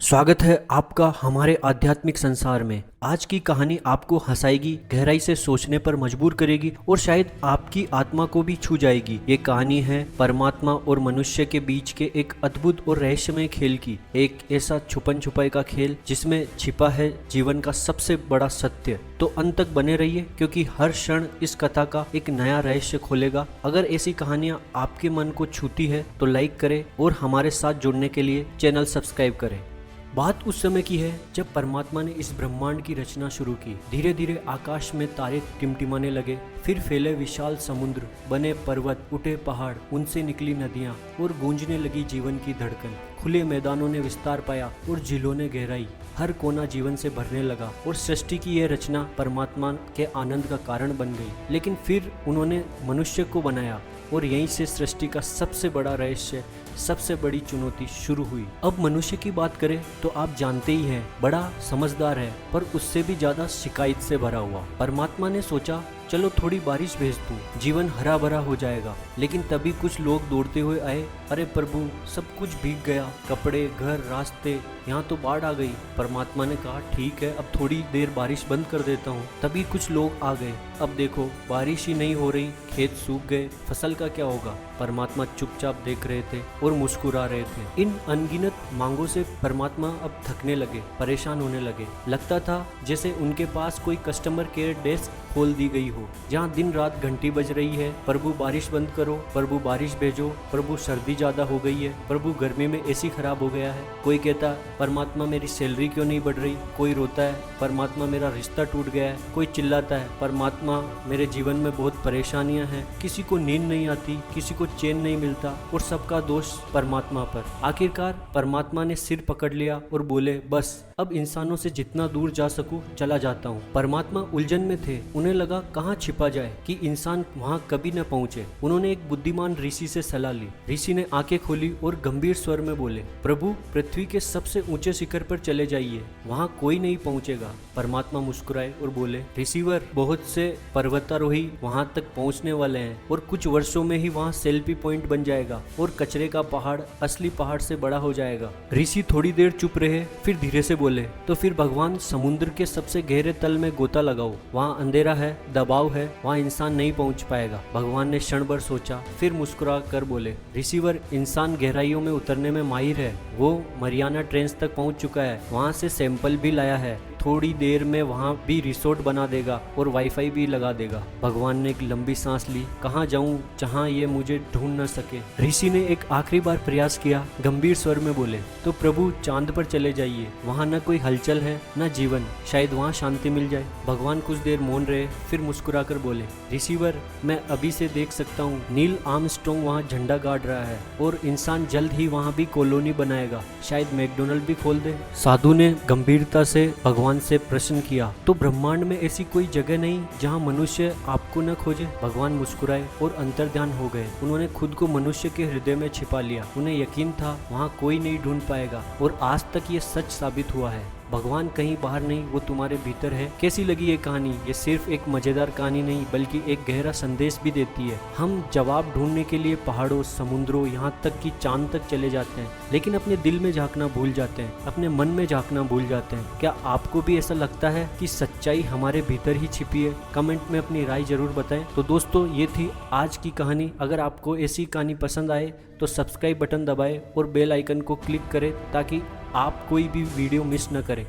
स्वागत है आपका हमारे आध्यात्मिक संसार में। आज की कहानी आपको हंसाएगी, गहराई से सोचने पर मजबूर करेगी और शायद आपकी आत्मा को भी छू जाएगी। ये कहानी है परमात्मा और मनुष्य के बीच के एक अद्भुत और रहस्यमय खेल की। एक ऐसा छुपन छुपाई का खेल जिसमें छिपा है जीवन का सबसे बड़ा सत्य। तो अंत तक बने रहिए क्योंकि हर क्षण इस कथा का एक नया रहस्य खोलेगा। अगर ऐसी कहानियाँ आपके मन को छूती है तो लाइक करें और हमारे साथ जुड़ने के लिए चैनल सब्सक्राइब करें। बात उस समय की है जब परमात्मा ने इस ब्रह्मांड की रचना शुरू की। धीरे धीरे आकाश में तारे टिमटिमाने लगे, फिर फैले विशाल समुद्र, बने पर्वत, उठे पहाड़, उनसे निकली नदियां और गूंजने लगी जीवन की धड़कन। खुले मैदानों ने विस्तार पाया और झीलों ने गहराई। हर कोना जीवन से भरने लगा और सृष्टि की यह रचना परमात्मा के आनंद का कारण बन गई। लेकिन फिर उन्होंने मनुष्य को बनाया और यहीं से सृष्टि का सबसे बड़ा रहस्य, सबसे बड़ी चुनौती शुरू हुई। अब मनुष्य की बात करें तो आप जानते ही हैं, बड़ा समझदार है पर उससे भी ज्यादा शिकायत से भरा हुआ। परमात्मा ने सोचा चलो थोड़ी बारिश भेज दूं, जीवन हरा भरा हो जाएगा। लेकिन तभी कुछ लोग दौड़ते हुए आए, अरे प्रभु सब कुछ भीग गया, कपड़े, घर, रास्ते, यहाँ तो बाढ़ आ गई। परमात्मा ने कहा ठीक है, अब थोड़ी देर बारिश बंद कर देता हूँ। तभी कुछ लोग आ गए, अब देखो बारिश ही नहीं हो रही, खेत सूख गए, फसल का क्या होगा। परमात्मा चुपचाप देख रहे थे और मुस्कुरा रहे थे। इन अनगिनत मांगों से परमात्मा अब थकने लगे, परेशान होने लगे। लगता था जैसे उनके पास कोई कस्टमर केयर डेस्क खोल दी गई हो, जहाँ दिन रात घंटी बज रही है, प्रभु बारिश बंद करो, प्रभु बारिश भेजो, प्रभु सर्दी ज्यादा हो गई है, प्रभु गर्मी में एसी खराब हो गया है। कोई कहता है परमात्मा मेरी सैलरी क्यों नहीं बढ़ रही, कोई रोता है परमात्मा मेरा रिश्ता टूट गया है, कोई चिल्लाता है परमात्मा मेरे जीवन में बहुत परेशानियां हैं। किसी को नींद नहीं आती, किसी को चैन नहीं मिलता और सबका दोष परमात्मा पर। आखिरकार परमात्मा ने सिर पकड़ लिया और बोले बस अब इंसानों से जितना दूर जा सकूं चला जाता हूं। परमात्मा उलझन में थे, उन्हें लगा कहाँ छिपा जाए कि इंसान वहाँ कभी न पहुँचे। उन्होंने एक बुद्धिमान ऋषि से सलाह ली। ऋषि ने आंखें खोली और गंभीर स्वर में बोले, प्रभु पृथ्वी के सबसे ऊंचे शिखर पर चले जाइए, वहाँ कोई नहीं पहुँचेगा। परमात्मा मुस्कुराए और बोले, ऋषिवर बहुत से पर्वतारोही वहाँ तक पहुँचने वाले हैं और कुछ वर्षों में ही वहाँ सेल्फी पॉइंट बन जाएगा और कचरे का पहाड़ असली पहाड़ से बड़ा हो जाएगा। ऋषि थोड़ी देर चुप रहे, फिर धीरे से बोले, तो फिर भगवान समुद्र के सबसे गहरे तल में गोता लगाओ, वहाँ अंधेरा है, दबाव है, वहाँ इंसान नहीं पहुँच पाएगा। भगवान ने क्षण भर सोचा, फिर मुस्कुरा कर बोले, ऋषिवर इंसान गहराइयों में उतरने में माहिर है, वो मरियाना ट्रेंच तक पहुँच चुका है, वहाँ से सैंपल भी लाया है, थोड़ी देर में वहाँ भी रिसोर्ट बना देगा और वाईफाई भी लगा देगा। भगवान ने एक लंबी सांस ली, कहाँ जाऊँ जहाँ ये मुझे ढूंढ न सके। ऋषि ने एक आखिरी बार प्रयास किया, गंभीर स्वर में बोले, तो प्रभु चांद पर चले जाइए, वहाँ न कोई हलचल है न जीवन, शायद वहाँ शांति मिल जाए। भगवान कुछ देर मौन रहे, फिर मुस्कुरा कर बोले, ऋषिवर मैं अभी से देख सकता हूँ, नील आर्मस्ट्रॉन्ग वहाँ झंडा गाड़ रहा है और इंसान जल्द ही वहाँ भी कॉलोनी बनाएगा, शायद मैकडोनल्ड भी खोल दे। साधु ने गंभीरता से भगवान से प्रश्न किया, तो ब्रह्मांड में ऐसी कोई जगह नहीं जहाँ मनुष्य आपको न खोजे। भगवान मुस्कुराए और अंतर्ध्यान हो गए। उन्होंने खुद को मनुष्य के हृदय में छिपा लिया। उन्हें यकीन था वहाँ कोई नहीं ढूंढ पाएगा और आज तक ये सच साबित हुआ है। भगवान कहीं बाहर नहीं, वो तुम्हारे भीतर है। कैसी लगी ये कहानी? ये सिर्फ एक मजेदार कहानी नहीं बल्कि एक गहरा संदेश भी देती है। हम जवाब ढूंढने के लिए पहाड़ों, समुद्रों, यहाँ तक कि चांद तक चले जाते हैं, लेकिन अपने दिल में झांकना भूल जाते हैं, अपने मन में झांकना भूल जाते हैं। क्या आपको भी ऐसा लगता है कि सच्चाई हमारे भीतर ही छिपी है? कमेंट में अपनी राय जरूर बताएं। तो दोस्तों ये थी आज की कहानी। अगर आपको ऐसी कहानी पसंद आए तो सब्सक्राइब बटन दबाएं और बेल आइकन को क्लिक करें ताकि आप कोई भी वीडियो मिस न करें।